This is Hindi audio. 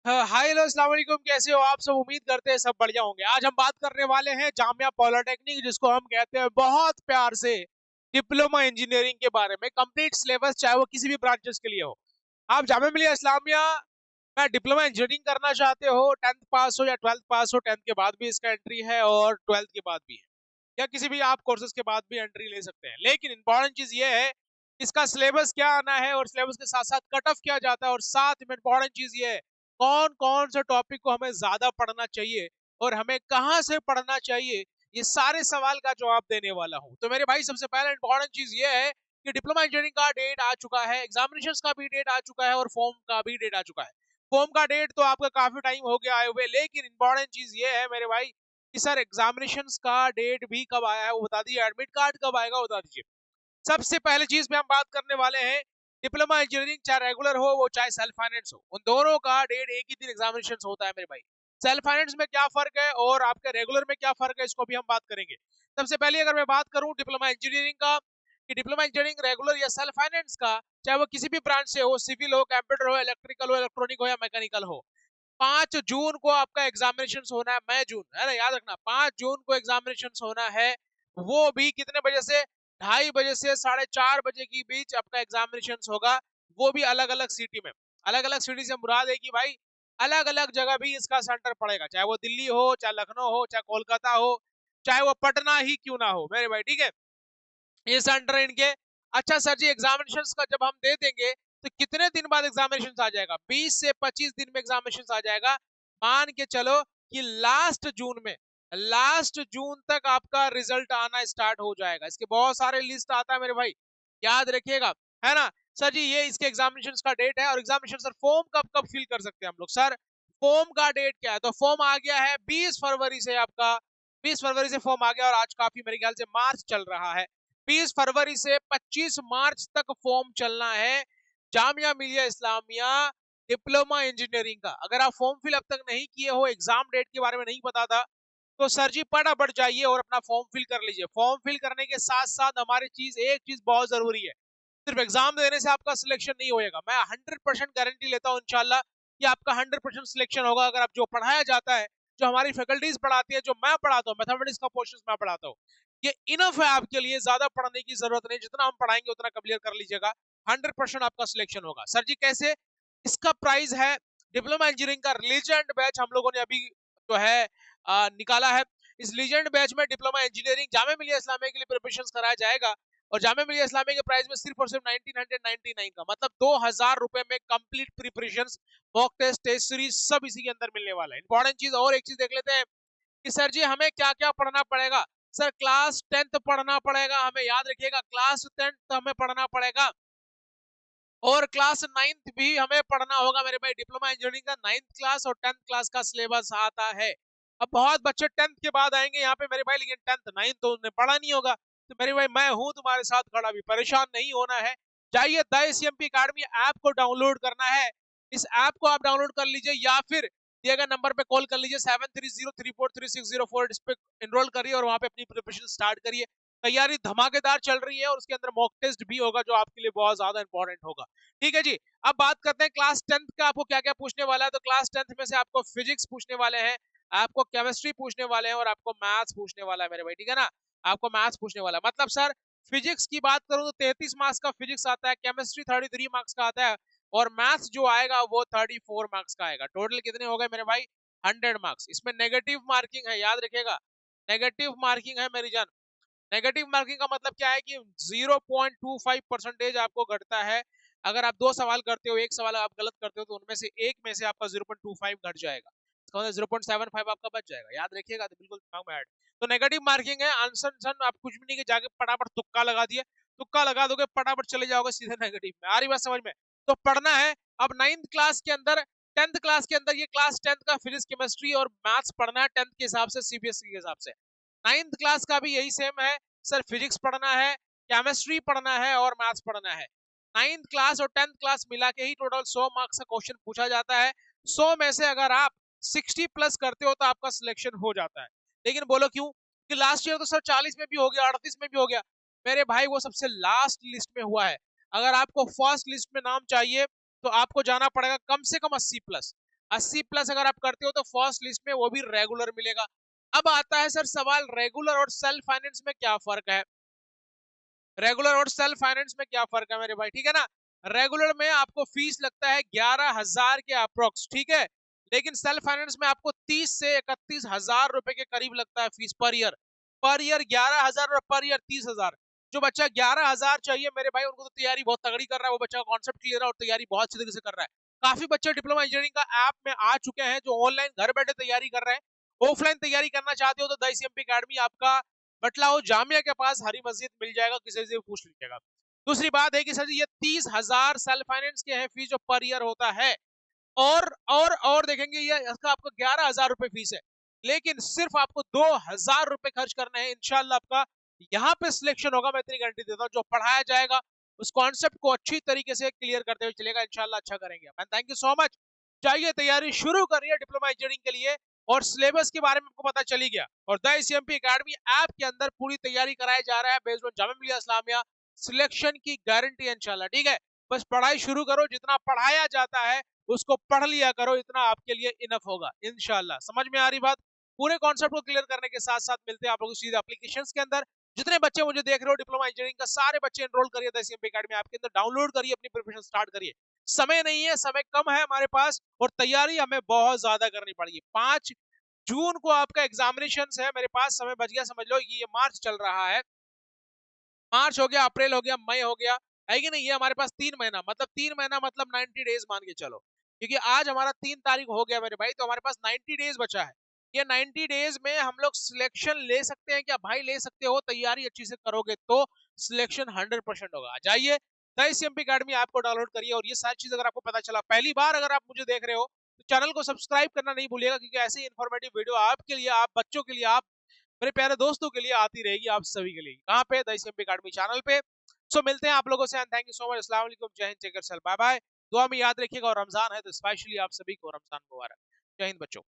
हाय हेलो अस्सलाम वालेकुम, कैसे हो आप सब। उम्मीद करते हैं सब बढ़िया होंगे। आज हम बात करने वाले हैं जामिया पॉलिटेक्निक, जिसको हम कहते हैं बहुत प्यार से डिप्लोमा इंजीनियरिंग के बारे में। कंप्लीट सिलेबस चाहे वो किसी भी ब्रांचेस के लिए हो। आप जामिया मिलिया इस्लामिया में डिप्लोमा इंजीनियरिंग करना चाहते हो, 10th पास हो या 12th पास हो, 10th के बाद भी इसका एंट्री है और 12th के बाद भी है, या किसी भी आप कोर्सेज के बाद भी एंट्री ले सकते हैं। लेकिन इंपॉर्टेंट चीज ये है इसका सिलेबस क्या आना है, और सिलेबस के साथ साथ कट ऑफ क्या जाता है, और साथ में इंपॉर्टेंट चीज ये है कौन कौन से टॉपिक को हमें ज्यादा पढ़ना चाहिए और हमें कहाँ से पढ़ना चाहिए। ये सारे सवाल का जवाब देने वाला हूँ। तो मेरे भाई, सबसे पहले इंपॉर्टेंट चीज ये है कि डिप्लोमा इंजीनियरिंग का डेट आ चुका है, एग्जामिनेशन का भी डेट आ चुका है और फॉर्म का भी डेट आ चुका है। फॉर्म का डेट तो आपका काफी टाइम हो गया आए हुए, लेकिन इंपॉर्टेंट चीज ये है मेरे भाई कि सर एग्जामिनेशन का डेट भी कब आया है वो बता दीजिए, एडमिट कार्ड कब आएगा वो बता दीजिए। सबसे पहले चीज में हम बात करने वाले हैं डिप्लोमा इंजीनियरिंग, चाहे रेगुलर हो वो चाहे सेल्फ फाइनेंस हो, उन दोनों का डेट एक ही दिन एग्जामिनेशन होता है मेरे भाई। सेल्फ फाइनेंस में क्या फर्क है और आपके रेगुलर में क्या फर्क है, इसको भी हम बात करेंगे। सबसे पहले अगर मैं बात करूं डिप्लोमा इंजीनियरिंग का, कि डिप्लोमा इंजीनियरिंग रेगुलर या सेल्फ फाइनेंस का, चाहे वो किसी भी ब्रांच से हो, सिविल हो, कंप्यूटर हो, इलेक्ट्रिकल हो, इलेक्ट्रॉनिक हो या मैकेनिकल हो, 5 जून को आपका एग्जामिनेशन होना है। मई जून है ना, याद रखना, 5 जून को एग्जामिनेशन होना है। वो भी कितने बजे से, 2:30 बजे से 4:30 बजे के बीच आपका एग्जामिनेशन होगा। वो भी अलग अलग सिटी में। अलग अलग सिटी से मुराद है कि भाई अलग अलग जगह भी इसका सेंटर पड़ेगा, चाहे वो दिल्ली हो, चाहे लखनऊ हो, चाहे कोलकाता हो, चाहे वो पटना ही क्यों ना हो मेरे भाई, ठीक है। ये सेंटर है इनके। अच्छा सर जी, एग्जामिनेशन का जब हम दे देंगे तो कितने दिन बाद एग्जामिनेशन आ जाएगा? 20 से 25 दिन में एग्जामिनेशन आ जाएगा। मान के चलो कि लास्ट जून तक आपका रिजल्ट आना स्टार्ट हो जाएगा। इसके बहुत सारे लिस्ट आता है मेरे भाई, याद रखिएगा, है ना। सर जी ये इसके एग्जामिनेशन का डेट है। और एग्जामिनेशन सर फॉर्म कब कब फिल कर सकते हैं हम लोग? सर फॉर्म का डेट क्या है? तो फॉर्म आ गया है 20 फरवरी से आपका। 20 फरवरी से फॉर्म आ गया और आज काफी मेरे ख्याल से मार्च चल रहा है। 20 फरवरी से 25 मार्च तक फॉर्म चलना है जामिया मिलिया इस्लामिया डिप्लोमा इंजीनियरिंग का। अगर आप फॉर्म फिल अब तक नहीं किए हो, एग्जाम डेट के बारे में नहीं पता था, तो सर जी फटाफट जाइए और अपना फॉर्म फिल कर लीजिए। फॉर्म फिल करने के साथ साथ हमारी एक चीज बहुत जरूरी है। सिर्फ एग्जाम देने से आपका सिलेक्शन नहीं होएगा। मैं 100% गारंटी लेता हूँ इंशाल्लाह कि आपका 100% सिलेक्शन होगा, अगर आप जो पढ़ाया जाता है, जो हमारी फैकल्टीज पढ़ाती है, जो मैं पढ़ाता हूँ, मैथमेटिक्स का पोर्शन मैं पढ़ाता हूँ, ये इनफ है आपके लिए। ज्यादा पढ़ने की जरूरत नहीं, जितना हम पढ़ाएंगे उतना क्लियर कर लीजिएगा। 100% आपका सिलेक्शन होगा। सर जी कैसे? इसका प्राइस है, डिप्लोमा इंजीनियरिंग का लीजेंड बैच हम लोगों ने अभी जो है निकाला है। इस लीजेंड बैच में डिप्लोमा इंजीनियरिंग जामिया मिलिया इस्लामिया के लिए प्रिपरेशन कराया जाएगा। और जामिया मिलिया इस्लामिया के प्राइस में सिर्फ और सिर्फ 1999 का, मतलब 2000 रुपए में complete preparation, mock test, test series सब इसी के अंदर मिलने वाला है। इंपॉर्टेंट चीज और एक चीज देख लेते हैं कि सर जी हमें क्या क्या पढ़ना पड़ेगा। सर क्लास 10th पढ़ना पड़ेगा, हमें याद रखिएगा, क्लास 10th हमें पढ़ना पड़ेगा। और क्लास 9th भी हमें पढ़ना होगा मेरे भाई। डिप्लोमा इंजीनियरिंग का 9th क्लास और 10th क्लास का सिलेबस आता है। अब बहुत बच्चे 10th के बाद आएंगे यहाँ पे मेरे भाई, लेकिन 10th 9th तो उन्हें पढ़ा नहीं होगा। तो मेरे भाई मैं हूं तुम्हारे साथ खड़ा, भी परेशान नहीं होना है। जाइए द एसीएमपी अकेडमी ऐप को डाउनलोड करना है। इस ऐप को आप डाउनलोड कर लीजिए या फिर दिए गए नंबर पे कॉल कर लीजिए 7303433604। इस पे एनरोल करिए और वहां पे अपनी प्रिपरेशन स्टार्ट करिए। तैयारी धमाकेदार चल रही है और उसके अंदर मॉक टेस्ट भी होगा जो आपके लिए बहुत ज्यादा इंपॉर्टेंट होगा। ठीक है जी। अब बात करते हैं क्लास 10th का आपको क्या क्या पूछने वाला है। तो क्लास 10th में से आपको फिजिक्स पूछने वाले हैं, आपको केमिस्ट्री पूछने वाले हैं और आपको मैथ्स पूछने वाला है मेरे भाई, ठीक है ना। आपको मैथ्स पूछने वाला है, मतलब सर फिजिक्स की बात करूं तो 33 मार्क्स का फिजिक्स आता है, केमिस्ट्री 33 मार्क्स का आता है, और मैथ्स जो आएगा वो 34 मार्क्स का आएगा। टोटल कितने हो गए मेरे भाई? 100 मार्क्स। इसमें नेगेटिव मार्किंग है, याद रखिएगा, नेगेटिव मार्किंग है मेरी जान। नेगेटिव मार्किंग का मतलब क्या है कि 0.25% आपको घटता है। अगर आप 2 सवाल करते हो, एक सवाल आप गलत करते हो, तो उनमें से एक में से आपका 0.25 घट जाएगा। इसका मतलब 0.75 आपका बच जाएगा, याद रखिएगा, तो बिल्कुल दिमाग में ऐड। तो नेगेटिव मार्किंग है, आंसर सन आप कुछ भी नहीं के जाके फटाफट तुक्का लगा दिए, तुक्का लगा दोगे फटाफट चले जाओगे सीधे नेगेटिव में। आ रही बात समझ में? तो पढ़ना है। अब 9th क्लास के अंदर, 10th क्लास के अंदर, ये क्लास 10th का फिजिक्स, केमिस्ट्री और मैथ्स पढ़ना है 10th के हिसाब से, सीबीएसई के हिसाब से। 9th क्लास का भी यही सेम है सर, फिजिक्स पढ़ना है, केमिस्ट्री पढ़ना है और मैथ्स पढ़ना है। 9th क्लास और 10th क्लास मिला के ही टोटल 100 मार्क्स का क्वेश्चन पूछा जाता है। 100 में से अगर आप 60 प्लस करते हो तो आपका सिलेक्शन हो जाता है। लेकिन बोलो क्यों? कि लास्ट ईयर तो सर 40 में भी हो गया, 38 में भी हो गया। मेरे भाई वो सबसे लास्ट लिस्ट में हुआ है। अगर आपको फर्स्ट लिस्ट में नाम चाहिए तो आपको जाना पड़ेगा कम से कम 80 प्लस। 80 प्लस अगर आप करते हो तो फर्स्ट लिस्ट में वो भी रेगुलर मिलेगा। अब आता है सर सवाल, रेगुलर और सेल्फ फाइनेंस में क्या फर्क है? रेगुलर और सेल्फ फाइनेंस में क्या फर्क है मेरे भाई, ठीक है ना? रेगुलर में आपको फीस लगता है 11,000 के अप्रोक्स, ठीक है? लेकिन सेल्फ फाइनेंस में आपको 30 से 31,000 रुपए के करीब लगता है fees per year. Per year 11,000 और पर ईयर 30,000। जो बच्चा 11,000 चाहिए मेरे भाई, उनको तो तैयारी बहुत तगड़ी कर रहा है, वो बच्चा कॉन्सेप्ट क्लियर है और तैयारी बहुत अच्छी तरीके से कर रहा है। काफी बच्चे डिप्लोमा इंजीनियरिंग का ऐप में आ चुके हैं जो ऑनलाइन घर बैठे तैयारी कर रहे हैं। ऑफलाइन तैयारी करना चाहते हो तो द ICMP अकेडमी आपका बटलाओ जामिया के पास हरी मस्जिद मिल जाएगा, किसी से पूछ लीजिएगा। दूसरी बात है कि सर जी ये 30,000 सेल्फ फाइनेंस के हैं फीस जो पर ईयर होता है, और देखेंगे ये इसका आपको 11,000 रुपए फीस है, लेकिन सिर्फ आपको 2,000 रुपए खर्च करने हैं, इंशाल्लाह आपका यहाँ पे सिलेक्शन होगा। मैं इतनी गारंटी देता हूँ, जो पढ़ाया जाएगा उस कॉन्सेप्ट को अच्छी तरीके से क्लियर करते हुए चलेगा, इंशाल्लाह अच्छा करेंगे। Thank you so much. चाहिए तैयारी शुरू करिए डिप्लोमा इंजीनियरिंग के लिए, और सिलेबस के बारे में आपको पता चल ही गया, और द ICMP अकेडमी ऐप के अंदर पूरी तैयारी कराया जा रहा है based on Jamia Millia Islamia. Selection की गारंटी है इंशाल्लाह, ठीक है? बस पढ़ाई शुरू करो, जितना पढ़ाया जाता है उसको पढ़ लिया करो, इतना आपके लिए इनफ होगा इंशाल्लाह। समझ में आ रही बात? पूरे कॉन्सेप्ट को क्लियर करने के साथ साथ मिलते हैं आप लोगों को सीधे एप्लीकेशंस के अंदर। जितने बच्चे मुझे देख रहे हो डिप्लोमा इंजीनियरिंग का, सारे बच्चे एनरोल करिए द ICMP अकेडमी ऐप के अंदर, डाउनलोड करिए, अपनी प्रिपरेशन स्टार्ट करिए। समय नहीं है, समय कम है हमारे पास, और तैयारी हमें बहुत ज्यादा करनी पड़ेगी। 5 जून को आपका एग्जामिनेशन है, मेरे पास समय बच गया, समझ लो ये मार्च चल रहा है, मार्च हो गया, अप्रैल हो गया, मई हो गया, है कि नहीं? ये हमारे पास 3 महीना, मतलब 3 महीना मतलब 90 डेज मान के चलो, क्योंकि आज हमारा 3 तारीख हो गया मेरे भाई, तो हमारे पास 90 डेज बचा है। ये 90 डेज में हम लोग सिलेक्शन ले सकते हैं क्या? भाई ले सकते हो, तैयारी अच्छी से करोगे तो सिलेक्शन 100% होगा। आ जाइए द ICMP अकेडमी ऐप को डाउनलोड करिए, और ये सारी चीज अगर आपको पता चला, पहली बार अगर आप मुझे देख रहे हो तो चैनल को सब्सक्राइब करना नहीं भूलिएगा, क्योंकि ऐसी इन्फॉर्मेटिव वीडियो आपके लिए, आप बच्चों के लिए, आप मेरे प्यारे दोस्तों के लिए आती रहेगी, आप सभी के लिए। कहाँ पे? द ICMP अकेडमी चैनल पे। सो मिलते हैं आप लोगों से, and thank you so much. अस्सलाम वालेकुम, जय हिंद, टेक केयर, बाय बाय। दुआ में याद रखिएगा, और रमजान है तो स्पेशली आप सभी को रमजान मुबारक। जय हिंद बच्चों।